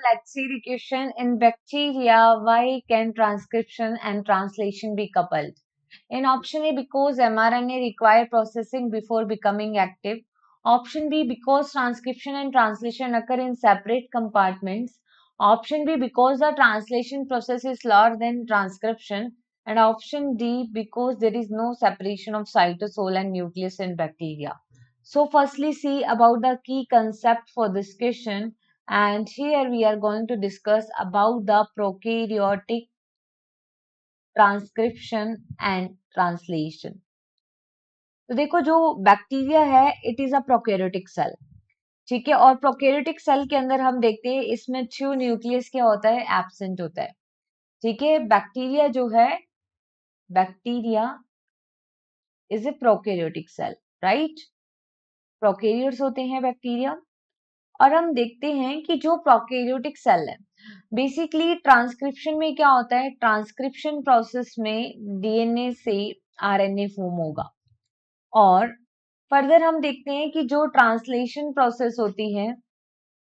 let's see the question. In bacteria, why can transcription and translation be coupled? In option A, because mRNA require processing before becoming active. Option B, because transcription and translation occur in separate compartments. Option B, because the translation process is slower than transcription. And option D, because there is no separation of cytosol and nucleus in bacteria. So firstly, see about the key concept for this question. And here we are going to discuss about the prokaryotic transcription and translation. तो देखो जो bacteria है it is a prokaryotic cell, ठीक है। और prokaryotic cell के अंदर हम देखते हैं इसमें ट्रू न्यूक्लियस क्या होता है, एब्सेंट होता है, ठीक है। बैक्टीरिया जो है, bacteria is a prokaryotic cell, right. Prokaryotes होते हैं बैक्टीरिया। और हम देखते हैं कि जो प्रोकैरियोटिक सेल है बेसिकली ट्रांसक्रिप्शन में क्या होता है, ट्रांसक्रिप्शन प्रोसेस में डीएनए से आरएनए फॉर्म होगा। और फर्दर हम देखते हैं कि जो ट्रांसलेशन प्रोसेस होती है,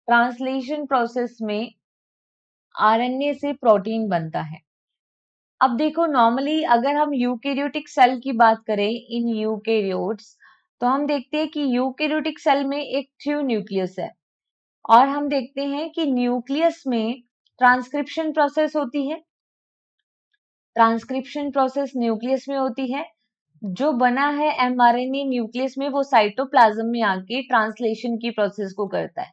ट्रांसलेशन प्रोसेस में आरएनए से प्रोटीन बनता है। अब देखो नॉर्मली अगर हम यूकेरियोटिक सेल की बात करें इन यूकेरियोट्स, तो हम देखते हैं कि यूकेरियोटिक सेल में एक थ्रू न्यूक्लियस है। और हम देखते हैं कि न्यूक्लियस में ट्रांसक्रिप्शन प्रोसेस होती है, ट्रांसक्रिप्शन प्रोसेस न्यूक्लियस में होती है। जो बना है एमआरएनए न्यूक्लियस में वो साइटोप्लाज्म में आके ट्रांसलेशन की प्रोसेस को करता है।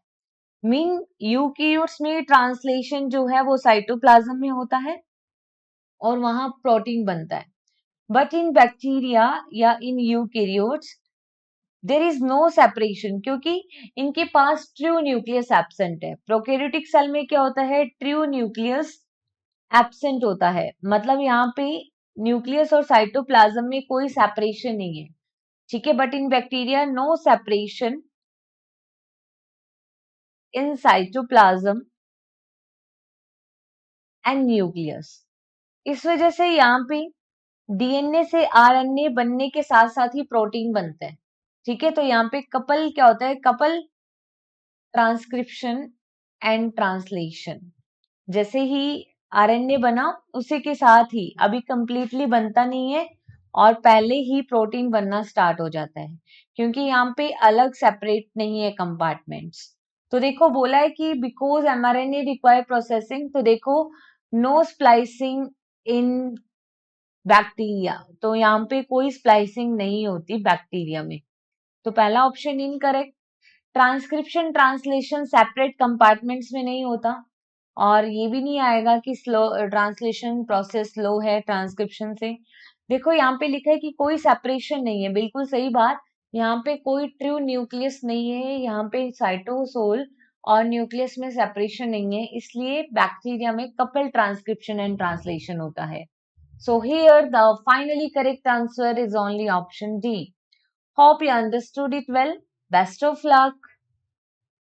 मीन यूकेरियोट्स में ट्रांसलेशन जो है वो साइटोप्लाज्म में होता है और वहां प्रोटीन बनता है। बट इन बैक्टीरिया या in eukaryotes there is no separation, क्योंकि इनके पास ट्रू न्यूक्लियस एब्सेंट है। प्रोकैरियोटिक सेल में क्या होता है, ट्रू न्यूक्लियस एब्सेंट होता है, मतलब यहाँ पे न्यूक्लियस और साइटोप्लाज्म में कोई सेपरेशन नहीं है, ठीक है। But in bacteria no separation in cytoplasm and nucleus. इस वजह से यहाँ पे डीएनए से आरएनए बनने के साथ साथ ही प्रोटीन बनते हैं, ठीक है। तो यहाँ पे कपल क्या होता है, कपल ट्रांसक्रिप्शन एंड ट्रांसलेशन। जैसे ही आरएनए बना उसी के साथ ही अभी कंप्लीटली बनता नहीं है और पहले ही प्रोटीन बनना स्टार्ट हो जाता है, क्योंकि यहाँ पे अलग सेपरेट नहीं है कंपार्टमेंट्स। तो देखो बोला है कि बिकॉज एमआरएनए रिक्वायर प्रोसेसिंग, तो देखो नो स्प्लाइसिंग इन बैक्टीरिया, तो यहाँ पे कोई स्प्लाइसिंग नहीं होती बैक्टीरिया में, तो पहला option incorrect. Transcription translation separate compartments में नहीं होता, और ये भी नहीं आएगा कि स्लो ट्रांसलेशन प्रोसेस स्लो है ट्रांसक्रिप्शन से। देखो यहाँ पे लिखा है कि कोई सेपरेशन नहीं है, बिल्कुल सही बात। यहाँ पे कोई ट्रू न्यूक्लियस नहीं है, यहाँ पे साइटोसोल और न्यूक्लियस में सेपरेशन नहीं है, इसलिए बैक्टीरिया में कपल ट्रांसक्रिप्शन एंड ट्रांसलेशन होता है। So here the finally correct answer is only option D. Hope you understood it well. Best of luck.